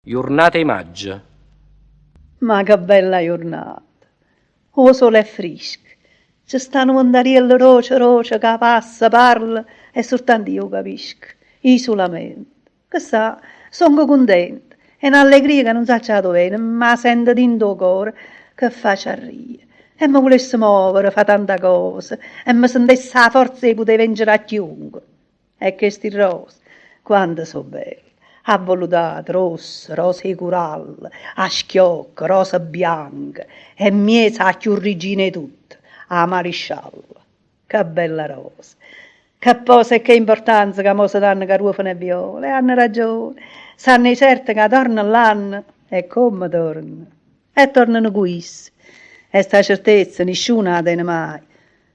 Giornata di maggio. Ma che bella giornata! O sole è fresco. Ci stanno mandarielle roce che passa, parla e soltanto io capisco. Io solamente. Che sa, sono contenta. È un'allegria che non sa dove, ma sento dentro il cuore che faccia ridere. E mi volesse muovere, fa tanta cosa. E mi sentisse la forza di poter vincere a chiunque. E questi rose, quanto sono belli. A volutato, rosse, rose di corallo, a schiocco, rosa bianca, e miesa a più rigine tutte, a marescialla. Che bella rosa. Che posa e che importanza che mo si danno che ruofano e viole, hanno ragione. Sanno certo che tornano l'anno, e come tornano. E tornano questi. E sta certezza nessuno la tiene mai.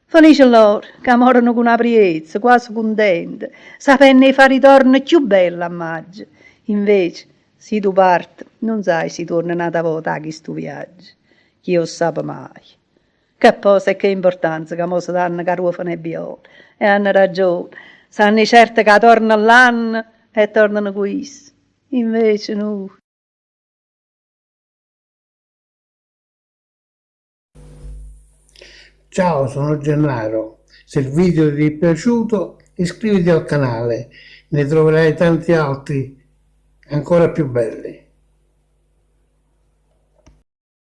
Felice loro, che morano con una priezza, quasi contente, sapendo di fare ritorno più bello a maggio. Invece, se tu parti, non sai se torna un'altra volta a questo viaggio. Chi lo sa mai. Che cosa e che importanza che mo si danno che ruofano e viole. E hanno ragione. Sanno certo che tornano l'anno e tornano questi. Invece no. Ciao, sono Gennaro. Se il video ti è piaciuto, iscriviti al canale, ne troverai tanti altri ancora più belli.